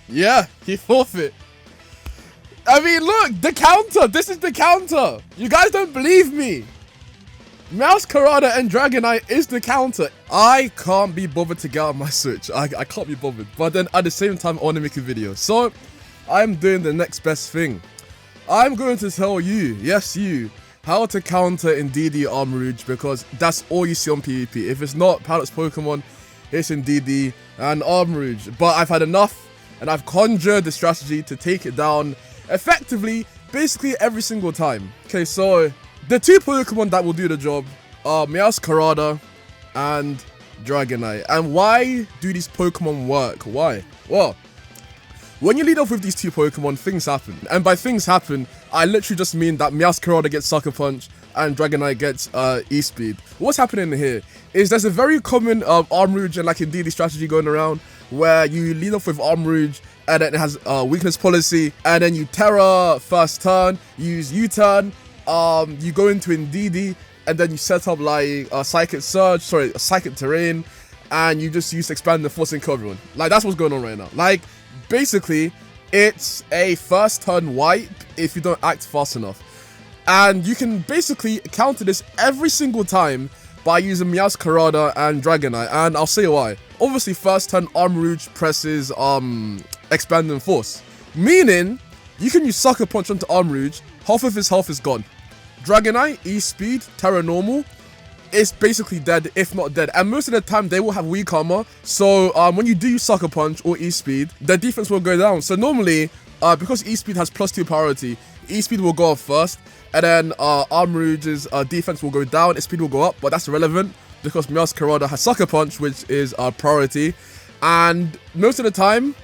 Yeah, he forfeit. I mean, look, the counter. This is the counter. You guys don't believe me. Masquerada and Dragonite is the counter. I can't be bothered to get out my Switch. I can't be bothered. But then at the same time, I want to make a video. So I'm doing the next best thing. I'm going to tell you, yes you, how to counter Indeedee Armarouge, because that's all you see on PvP. If it's not Pilot's Pokemon, it's Indeedee and Armarouge. But I've had enough, and I've conjured the strategy to take it down effectively, basically every single time. Okay, so the two Pokemon that will do the job are Masquerada and Dragonite. And why do these Pokemon work? Why? Well, when you lead off with these two Pokemon, things happen. And by things happen, I literally just mean that Masquerada gets Sucker Punch and Dragonite gets E-Speed. What's happening here is there's a very common Armarouge and like Indeedee strategy going around where you lead off with Armarouge and then it has weakness policy, and then you Terra first turn, you use U-turn, you go into Indeedee, and then you set up like a Psychic Surge, a Psychic Terrain, and you just use Expand the Force and kill everyone. Like, that's what's going on right now. Like, basically, it's a first turn wipe if you don't act fast enough. And you can basically counter this every single time by using Masquerada and Dragonite, and I'll say why. Obviously, first turn Armarouge presses Expanding Force, meaning you can use Sucker Punch onto Armarouge, half of his health is gone. Dragonite, E-Speed, Terra Normal, it's basically dead, if not dead. And most of the time, they will have weak armor. So when you do use Sucker Punch or E-Speed, their defense will go down. So normally, because E-Speed has +2 priority, E-Speed will go up first. And then Armarouge's defense will go down, its speed will go up. But that's irrelevant because Masquerada has Sucker Punch, which is priority. And most of the time,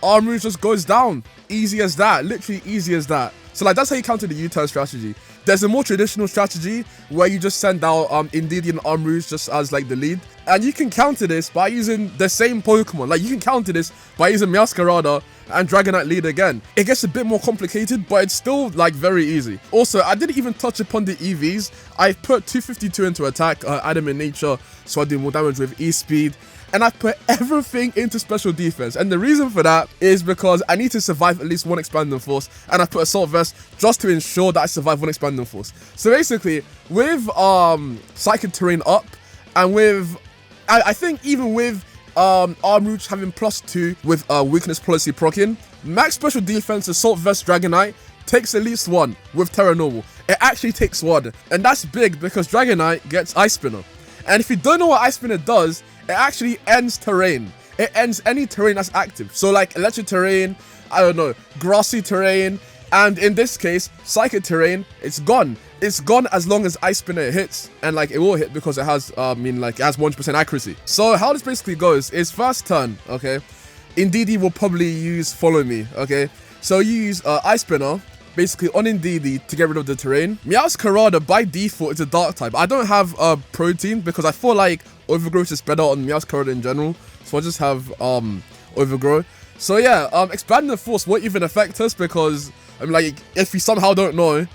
Armarouge just goes down. Easy as that. Literally easy as that. So like, that's how you counter the U-turn strategy. There's a more traditional strategy where you just send out Indeedee and Armarouge just as like the lead. And you can counter this by using the same Pokemon. Like, you can counter this by using Masquerada and Dragonite lead again. It gets a bit more complicated, but it's still like very easy. Also, I didn't even touch upon the EVs. I put 252 into attack, Adam in nature, so I do more damage with E-Speed. And I put everything into special defense. And the reason for that is because I need to survive at least one Expanding Force. And I put Assault Vest just to ensure that I survive one Expanding Force. So basically, with Psychic Terrain up, and with, I think even with Armarouge having +2 with weakness policy proccing, max special defense Assault Vest Dragonite takes at least one with Terra Normal. It actually takes one. And that's big because Dragonite gets Ice Spinner. And if you don't know what Ice Spinner does, it actually ends terrain. It ends any terrain that's active. So like electric terrain, I don't know, grassy terrain, and in this case, psychic terrain, it's gone. It's gone as long as Ice Spinner hits, and like it will hit because it has, it has 100% accuracy. So how this basically goes is first turn, okay, Indeedee will probably use Follow Me, okay. So you use Ice Spinner, basically on Indeedee to get rid of the terrain. Masquerada by default is a dark type. I don't have Protein because I feel like Overgrowth is better on Masquerada in general, so I just have Overgrow. So yeah, Expanding the Force won't even affect us because, I mean, like, if you somehow don't know,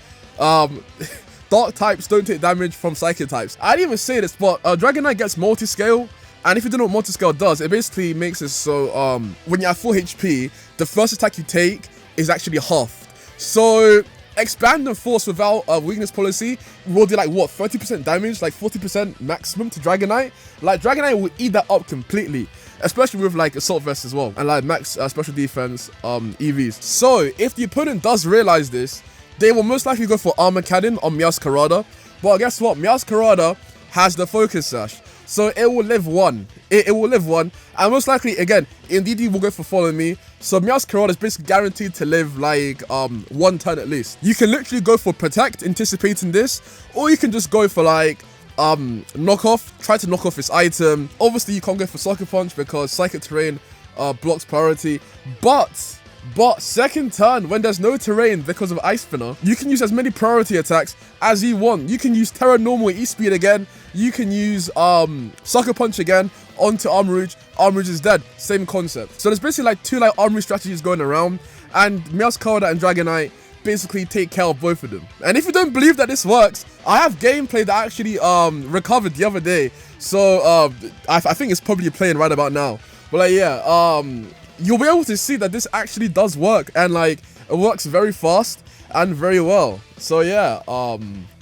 dark types don't take damage from psychic types. I didn't even say this, but Dragonite gets multi-scale, and if you don't know what multi-scale does, it basically makes it so when you're at full HP, the first attack you take is actually half. So Expand the Force without a weakness policy will do like what, 30% damage, like 40% maximum to Dragonite. Like, Dragonite will eat that up completely, especially with like Assault Vest as well, and like max special defense EVs. So if the opponent does realize this, they will most likely go for Armor Cannon on Masquerada. But guess what? Masquerada has the Focus Sash, so it will live one. It will live one, and most likely again, Indeedee will go for Follow Me. So Masquerada is basically guaranteed to live like one turn at least. You can literally go for Protect, anticipating this, or you can just go for like knock off, try to knock off this item. Obviously you can't go for Sucker Punch because Psychic Terrain blocks priority, but second turn, when there's no terrain because of Ice Spinner, you can use as many priority attacks as you want. You can use Terra Normal E-Speed again, you can use Sucker Punch again onto Armarouge. Armarouge is dead, same concept. So there's basically like two like Armarouge strategies going around, and Masquerada and Dragonite basically take care of both of them. And if you don't believe that this works, I have gameplay that I actually recovered the other day, so I think it's probably playing right about now. But like, yeah, you'll be able to see that this actually does work, and like it works very fast and very well. So yeah, I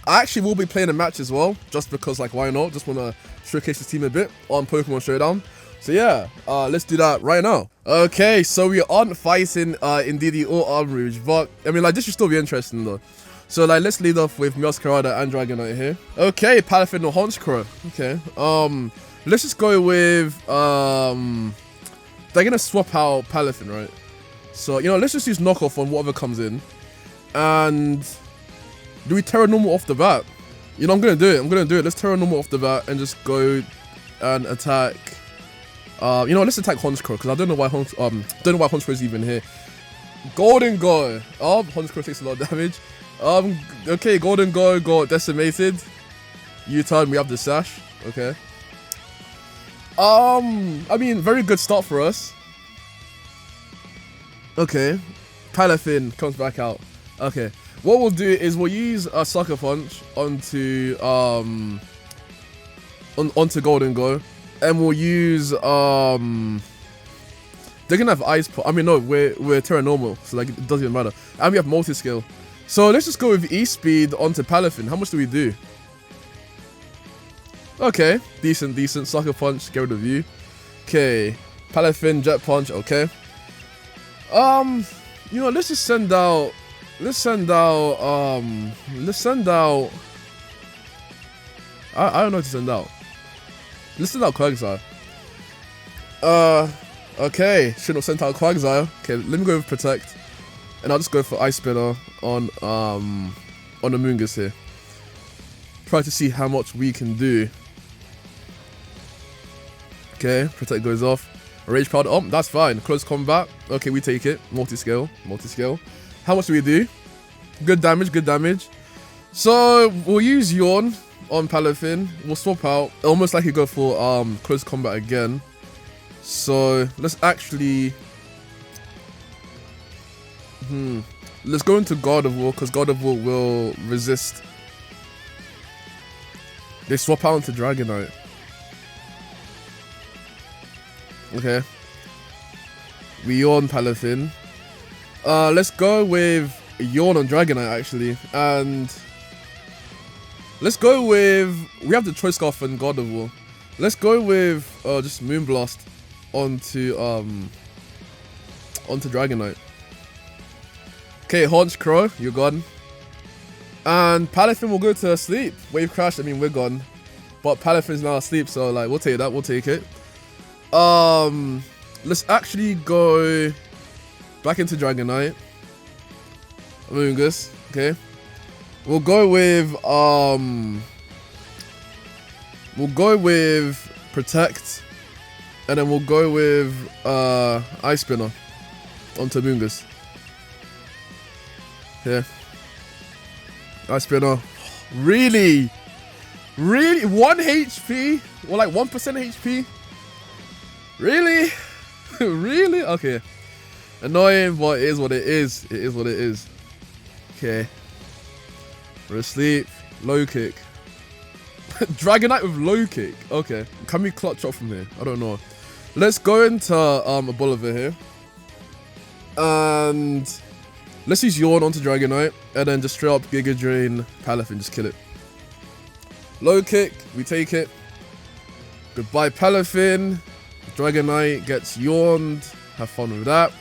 actually will be playing a match as well, just because like why not? Just want to showcase the team a bit on Pokemon Showdown. So yeah, let's do that right now. Okay, so we aren't fighting Indeedee or Armarouge, but I mean like this should still be interesting though. So like let's lead off with Meowscarada and Dragonite here. Okay, Palafin or Honchkrow. Okay, let's just go with they're gonna swap out Palafin, right? So you know, let's just use knockoff on whatever comes in. And do we Terra Normal off the bat? You know, I'm gonna do it. Let's Terra Normal off the bat and just go and attack. You know, let's attack Honchkrow because I don't know why Honchkrow is even here. Golden Go. Honchkrow takes a lot of damage. Okay, Golden Go got decimated. U-turn, we have the Sash. Okay. I mean, very good start for us. Okay. Palafin comes back out. Okay. What we'll do is we'll use a Sucker Punch onto onto Golden Go. And we'll use they're gonna have Ice Punch. I mean no, we're Terra Normal, so like it doesn't even matter. And we have multi-skill. So let's just go with E-Speed onto Palafin. How much do we do? Okay, decent. Sucker Punch, get rid of you. Okay, Palafin, Jet Punch, okay. You know, let's just send out I don't know what to send out. Let's send out Quagsire. Okay, shouldn't have sent out Quagsire. Okay, let me go with Protect. And I'll just go for Ice Spinner on the Moongus here. Try to see how much we can do. Okay, Protect goes off. Rage Powder, oh, that's fine. Close Combat, okay, we take it. Multi-skill. How much do we do? Good damage. So, we'll use Yawn on Palafin. We'll swap out. Almost like you go for Close Combat again. So, let's actually... Let's go into God of War, because God of War will resist. They swap out into Dragonite. Okay. We Yawn Palafin. Let's go with Yawn on Dragonite actually. And let's go with... We have the Choice Scarf and God of War. Let's go with just Moonblast onto Dragonite. Okay, Honchkrow, you're gone. And Palafin will go to sleep. Wave Crash, I mean we're gone. But Palafin's now asleep, so like we'll take that, we'll take it. Let's actually go back into Dragonite. Moongus, okay. We'll go with Protect. And then we'll go with Ice Spinner onto Moongus. Yeah. Ice Spinner. Really? 1 HP? Or like 1% HP? Really? Really? Okay. Annoying, but it is what it is. It is what it is. Okay. We're asleep. Low kick. Dragonite with low kick. Okay. Can we clutch up from here? I don't know. Let's go into a Bolivar here. And let's use Yawn onto Dragonite. And then just straight up Giga Drain Palafin. Just kill it. Low kick. We take it. Goodbye Palafin. Dragonite gets yawned. Have fun with that.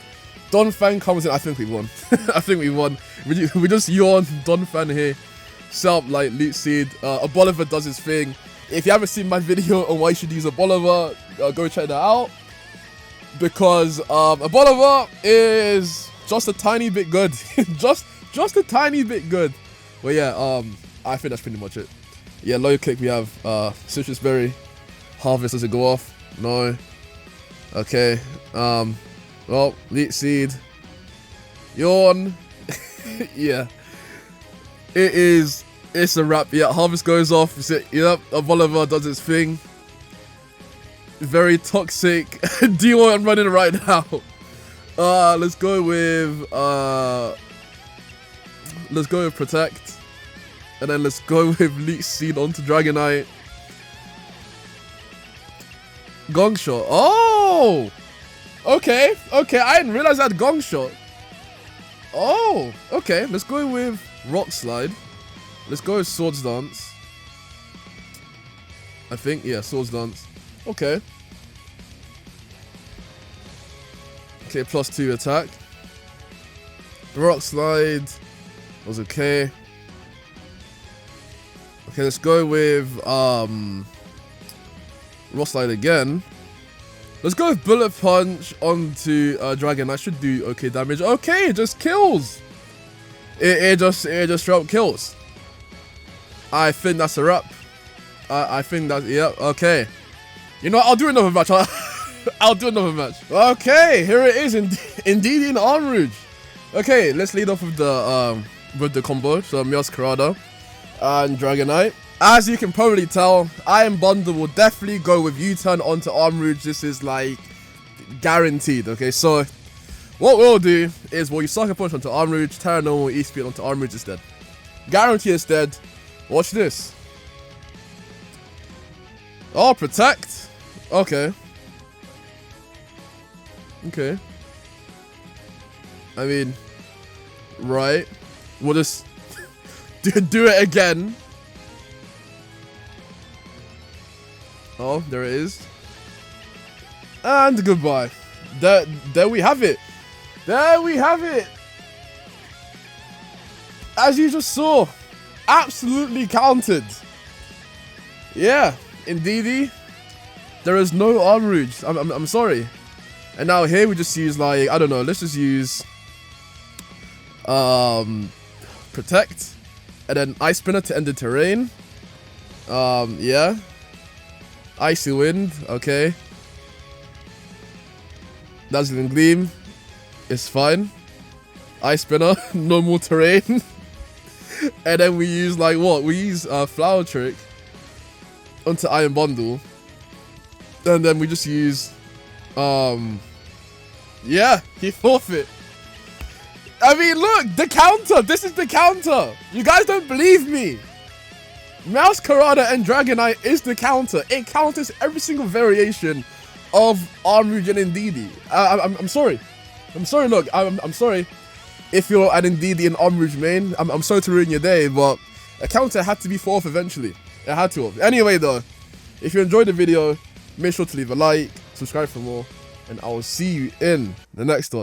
Donphan comes in. I think we won. I think we won. We just yawned Donphan here. Set up like Leech Seed. A Bolivar does his thing. If you haven't seen my video on why you should use a Bolivar, go check that out. Because a Bolivar is just a tiny bit good. just a tiny bit good. But yeah, I think that's pretty much it. Yeah, low kick. We have Citrus Berry. Harvest, does it go off? No. Okay. Well, Leech Seed. Yawn. Yeah. It's a wrap. Yeah, Harvest goes off. Yep, a Bolivar does its thing. Very toxic. Duo I'm running right now. Let's go with Protect. And then let's go with Leech Seed onto Dragonite. Gong Shot. Oh! Okay, okay, I didn't realize I had Gong Shot. Oh, okay, let's go with Rock Slide. Let's go with Swords Dance. I think, yeah, Swords Dance. Okay. Okay, +2 attack. Rock Slide was okay. Okay, let's go with Rock Slide again. Let's go with Bullet Punch onto Dragon. I should do okay damage. Okay, it just kills. It just straight up kills. I think that's a wrap. I think that, yeah, okay. You know what, I'll do another match. I'll do another match. Okay, here it is, Indeedee in Armarouge. Okay, let's lead off with the combo. So Meowscarada and Dragonite. As you can probably tell, Iron Bundle will definitely go with U-turn onto Armarouge. This is like guaranteed. Okay, so what we'll do is we'll use Sucker Punch onto Armarouge, Terra Normal, E-Speed onto Armarouge instead. Guarantee instead. Watch this. Oh, Protect. Okay. Okay. I mean, right. We'll just do it again. Oh, there it is. And goodbye. There we have it. There we have it. As you just saw, absolutely counted. Yeah, Indeedee, there is no Armarouge. I'm sorry. And now here we just use, like, I don't know, let's just use Protect, and then Ice Spinner to end the terrain. Yeah. Icy Wind, okay. Dazzling Gleam is fine. Ice Spinner, normal terrain. And then we use, like, what? We use Flower Trick onto Iron Bundle. And then we just use, yeah, he forfeit. I mean, look, the counter. This is the counter. You guys don't believe me. Meowscarada and Dragonite is the counter. It counters every single variation of Armarouge and Indeedee. I'm sorry. I'm sorry, look. I'm sorry if you're an Indeedee and Armarouge main. I'm sorry to ruin your day, but a counter had to be fourth eventually. It had to have. Anyway, though, if you enjoyed the video, make sure to leave a like, subscribe for more, and I will see you in the next one.